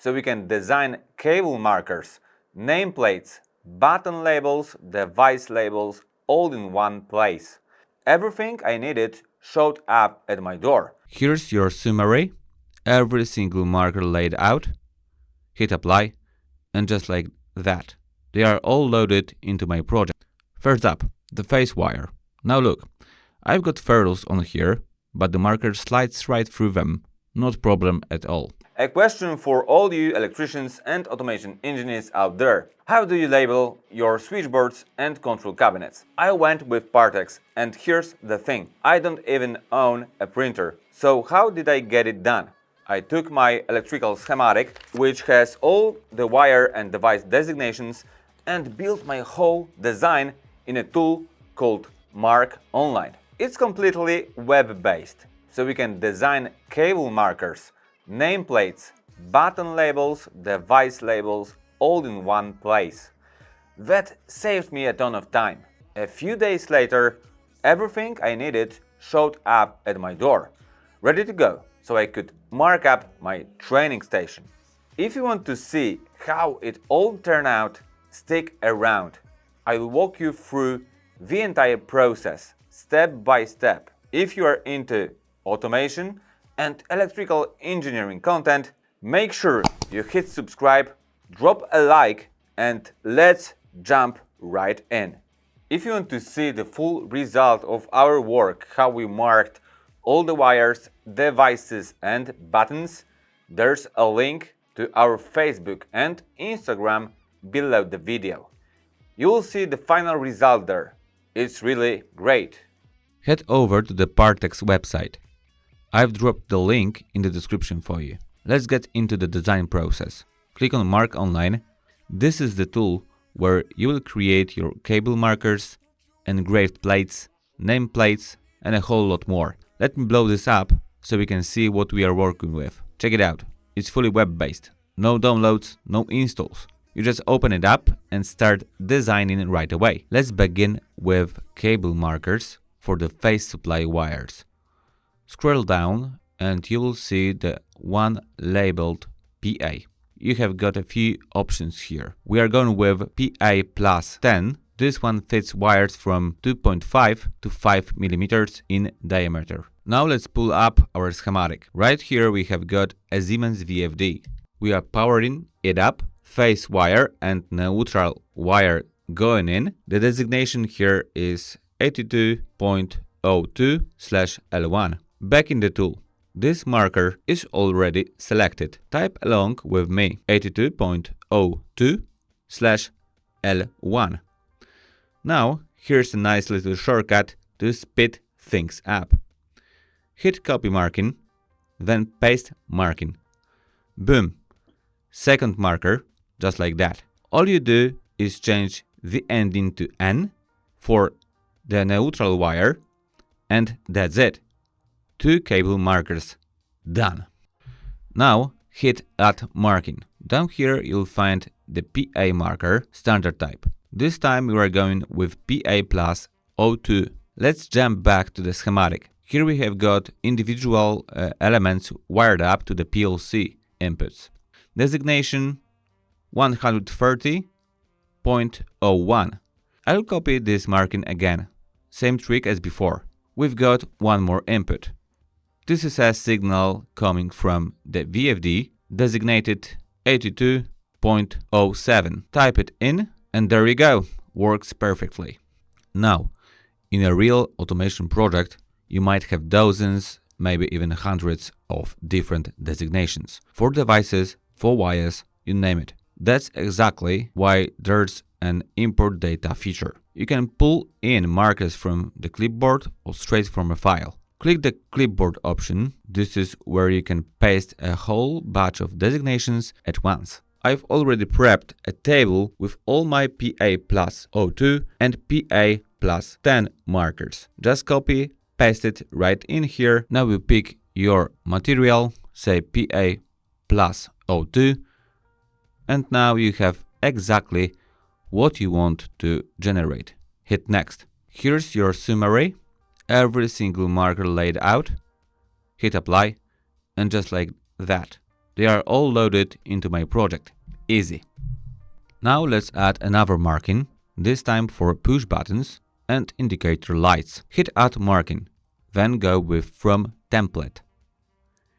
so we can design cable markers, nameplates, button labels, device labels, all in one place. Everything I needed showed up at my door. Here's your summary. Every single marker laid out. Hit apply, and just like that, they are all loaded into my project. First up, the face wire. Now look, I've got ferrules on here, but the marker slides right through them. Not problem at all. A question for all you electricians and automation engineers out there. How do you label your switchboards and control cabinets? I went with Partex, and here's the thing. I don't even own a printer. So how did I get it done? I took my electrical schematic, which has all the wire and device designations, and built my whole design in a tool called MarkOnline. It's completely web-based, so we can design cable markers, nameplates, button labels, device labels, all in one place. That saved me a ton of time. A few days later, everything I needed showed up at my door, ready to go, so I could mark up my training station. If you want to see how it all turned out, stick around. I'll walk you through the entire process, step by step. If you are into automation and electrical engineering content, make sure you hit subscribe, drop a like, and let's jump right in. If you want to see the full result of our work, how we marked all the wires, devices and buttons, there's a link to our Facebook and Instagram below the video. You will see the final result there. It's really great. Head over to the Partex website. I've dropped the link in the description for you. Let's get into the design process. Click on MarkOnline. This is the tool where you will create your cable markers, engraved plates, name plates, and a whole lot more. Let me blow this up so we can see what we are working with. Check it out. It's fully web-based. No downloads, no installs. You just open it up and start designing right away. Let's begin with cable markers for the phase supply wires. Scroll down and you will see the one labeled PA. You have got a few options here. We are going with PA plus 10. This one fits wires from 2.5 to 5 mm in diameter. Now let's pull up our schematic. Right here we have got a Siemens VFD. We are powering it up. Phase wire and neutral wire going in. The designation here is 82.02/L1. Back in the tool. This marker is already selected. Type along with me 82.02/L1. Now here's a nice little shortcut to speed things up. Hit copy marking, then paste marking. Boom. Second marker, just like that. All you do is change the ending to N for the neutral wire, and that's it. 2 cable markers done. Now hit add marking. Down here you'll find the PA marker standard type. This time we are going with PA plus 02. Let's jump back to the schematic. Here we have got individual elements wired up to the PLC inputs. Designation 130.01. I'll copy this marking again. Same trick as before. We've got one more input. This is a signal coming from the VFD designated 82.07. Type it in and there you go. Works perfectly. Now, in a real automation project, you might have dozens, maybe even hundreds of different designations. For devices, for wires, you name it. That's exactly why there's an import data feature. You can pull in markers from the clipboard or straight from a file. Click the clipboard option. This is where you can paste a whole batch of designations at once. I've already prepped a table with all my PA plus 02 and PA plus 10 markers. Just copy, paste it right in here. Now you pick your material, say PA plus 02, and now you have exactly what you want to generate. Hit next. Here's your summary. Every single marker laid out. Hit apply, and just like that, They are all loaded into my project. Easy. Now let's add another marking, this time for push buttons and indicator lights. Hit Add Marking, then go with From Template.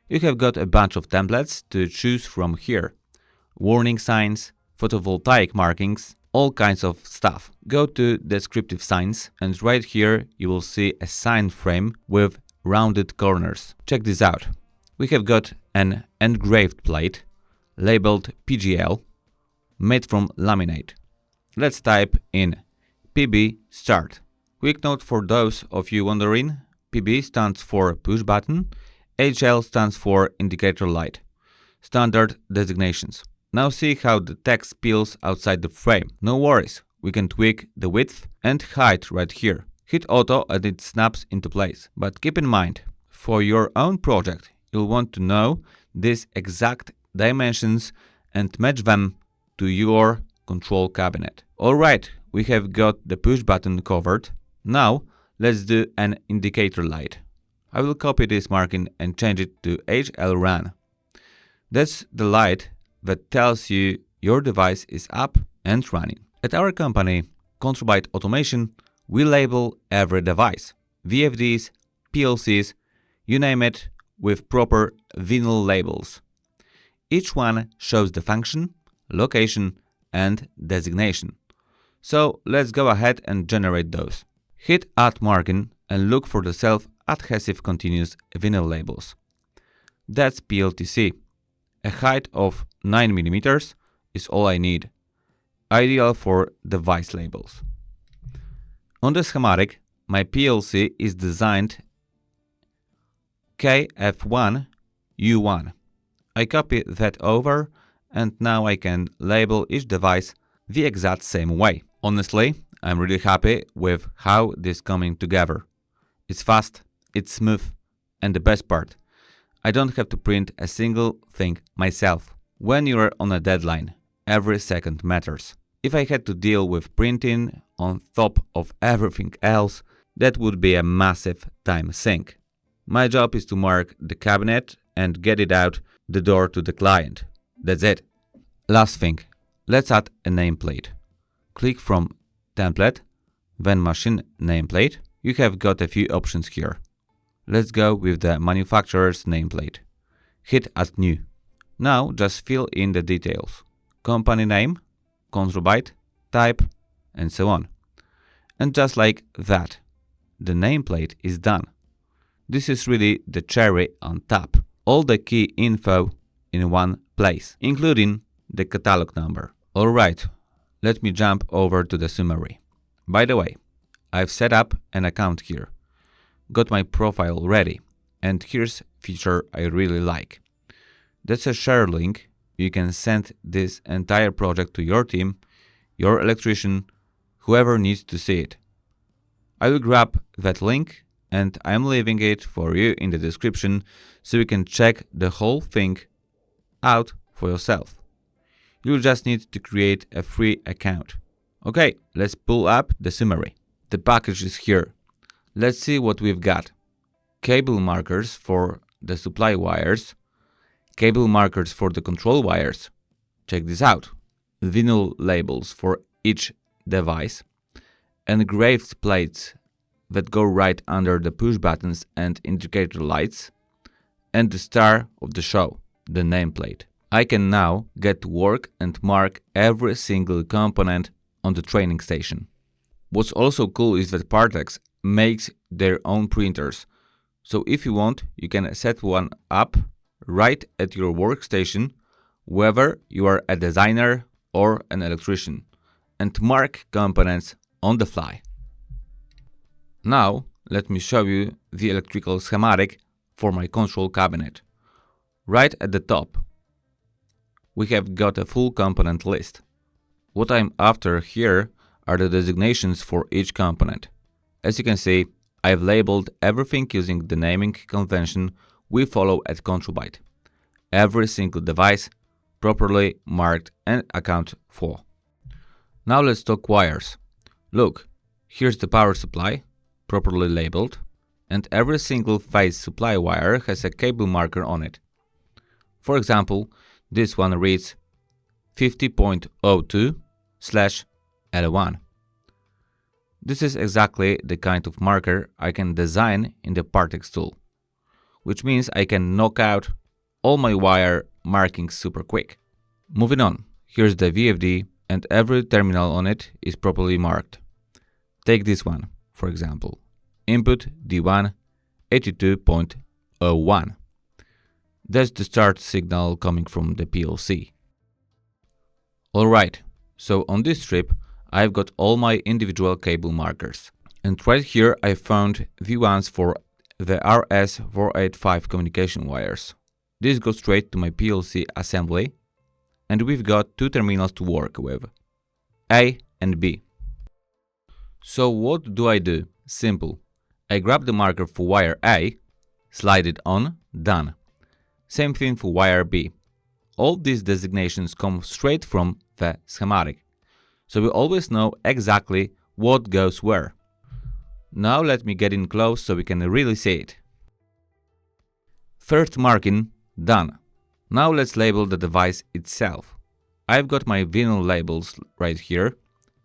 You have got a bunch of templates to choose from here. Warning signs, photovoltaic markings, all kinds of stuff. Go to Descriptive Signs and right here you will see a sign frame with rounded corners. Check this out. We have got an engraved plate labeled PGL made from laminate. Let's type in PB Start. Quick note for those of you wondering, PB stands for push button, HL stands for indicator light. Standard designations. Now see how the text peels outside the frame. No worries, we can tweak the width and height right here. Hit Auto and it snaps into place. But keep in mind, for your own project, you'll want to know these exact dimensions and match them to your control cabinet. Alright, we have got the push button covered. Now, let's do an indicator light. I will copy this marking and change it to HL Run. That's the light that tells you your device is up and running. At our company, Control Automation, we label every device, VFDs, PLCs, you name it, with proper vinyl labels. Each one shows the function, location, and designation. So let's go ahead and generate those. Hit Add Marking and look for the Self-Adhesive Continuous Vinyl labels. That's PLTC. A height of 9 mm is all I need. Ideal for device labels. On the schematic, my PLC is designed KF1U1. I copy that over and now I can label each device the exact same way. Honestly, I'm really happy with how this is coming together. It's fast, it's smooth, and the best part, I don't have to print a single thing myself. When you're on a deadline, every second matters. If I had to deal with printing on top of everything else, that would be a massive time sink. My job is to mark the cabinet and get it out the door to the client. That's it. Last thing, let's add a nameplate. Click from Template, then Machine Nameplate. You have got a few options here. Let's go with the manufacturer's nameplate. Hit Add New. Now just fill in the details. Company name, control byte, type, and so on. And just like that, the nameplate is done. This is really the cherry on top. All the key info in one place, including the catalog number. Alright, let me jump over to the summary. By the way, I've set up an account here. Got my profile ready, and here's a feature I really like. That's a share link. You can send this entire project to your team, your electrician, whoever needs to see it. I will grab that link and I'm leaving it for you in the description so you can check the whole thing out for yourself. You'll just need to create a free account. Okay, let's pull up the summary. The package is here. Let's see what we've got. Cable markers for the supply wires, cable markers for the control wires. Check this out. Vinyl labels for each device, engraved plates that go right under the push buttons and indicator lights, and the star of the show, the nameplate. I can now get to work and mark every single component on the training station. What's also cool is that Partex makes their own printers, so if you want, you can set one up right at your workstation, whether you are a designer or an electrician, and mark components on the fly. Now, let me show you the electrical schematic for my control cabinet. Right at the top, we have got a full component list. What I'm after here are the designations for each component. As you can see, I've labeled everything using the naming convention we follow at ControlByte. Every single device properly marked and accounted for. Now let's talk wires. Look, here's the power supply, properly labeled, and every single phase supply wire has a cable marker on it. For example, this one reads 50.02/L1. This is exactly the kind of marker I can design in the Partex tool, which means I can knock out all my wire markings super quick. Moving on, here's the VFD and every terminal on it is properly marked. Take this one, for example. Input D1 82.01. That's the start signal coming from the PLC. Alright, so on this strip I've got all my individual cable markers. And right here I found V1s for the RS485 communication wires. This goes straight to my PLC assembly, and we've got two terminals to work with, A and B. So what do I do? Simple. I grab the marker for wire A, slide it on, done. Same thing for wire B. All these designations come straight from the schematic, so we always know exactly what goes where. Now let me get in close so we can really see it. First marking done. Now let's label the device itself. I've got my vinyl labels right here,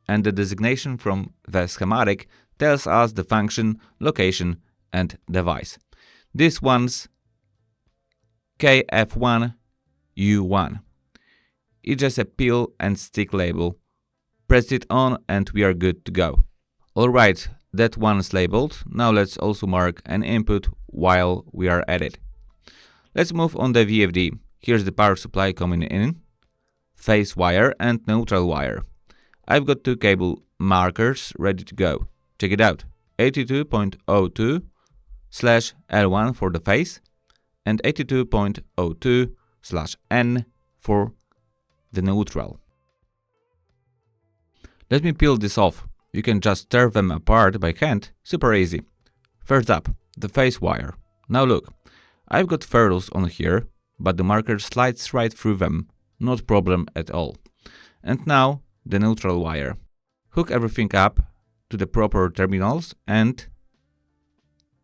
and the designation from the schematic tells us the function, location and device. This one's KF1U1. It's just a peel and stick label. Press it on and we are good to go. Alright, that one's labeled. Now let's also mark an input while we are at it. Let's move on the VFD. Here's the power supply coming in, phase wire and neutral wire. I've got two cable markers ready to go. Check it out. 82.02/L1 for the phase and 82.02/N for the neutral. Let me peel this off. You can just tear them apart by hand, super easy. First up, the phase wire. Now look, I've got ferrules on here, but the marker slides right through them, not problem at all. And now the neutral wire. Hook everything up to the proper terminals and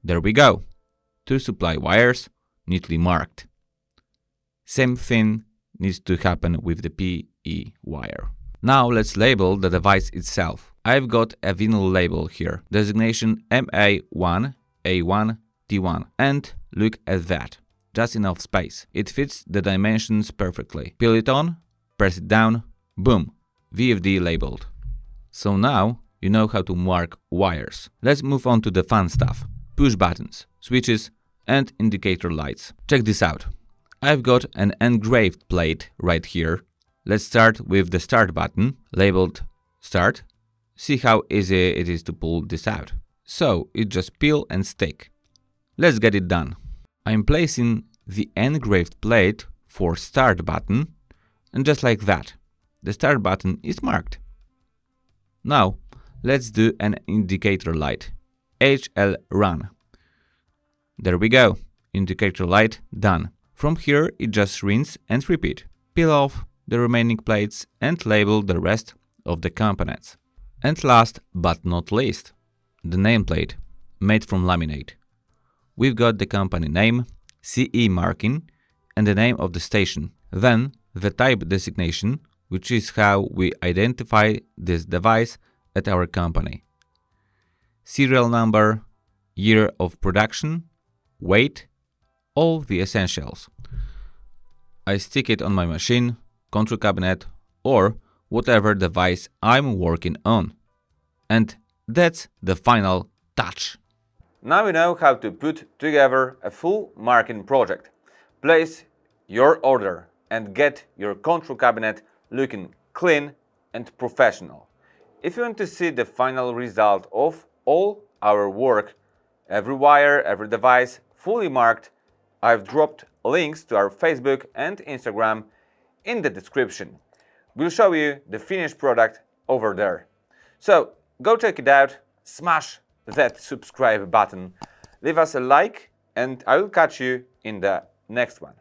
there we go. Two supply wires neatly marked. Same thing needs to happen with the PE wire. Now let's label the device itself. I've got a vinyl label here, designation MA1A1T1, and look at that, just enough space. It fits the dimensions perfectly. Peel it on, press it down, boom, VFD labeled. So now you know how to mark wires. Let's move on to the fun stuff. Push buttons, switches and indicator lights. Check this out. I've got an engraved plate right here. Let's start with the start button, labeled start. See how easy it is to pull this out. So it just peel and stick. Let's get it done. I'm placing the engraved plate for start button, and just like that, the start button is marked. Now let's do an indicator light, HL run. There we go, indicator light done. From here it just rinse and repeat. Peel off the remaining plates and label the rest of the components. And last but not least, the nameplate, made from laminate. We've got the company name, CE marking, and the name of the station. Then the type designation, which is how we identify this device at our company. Serial number, year of production, weight, all the essentials. I stick it on my machine, control cabinet, or whatever device I'm working on. And that's the final touch. Now we know how to put together a full marking project. Place your order and get your control cabinet looking clean and professional. If you want to see the final result of all our work, every wire, every device fully marked, I've dropped links to our Facebook and Instagram in the description. We'll show you the finished product over there. So go check it out, smash that subscribe button, leave us a like, and I will catch you in the next one.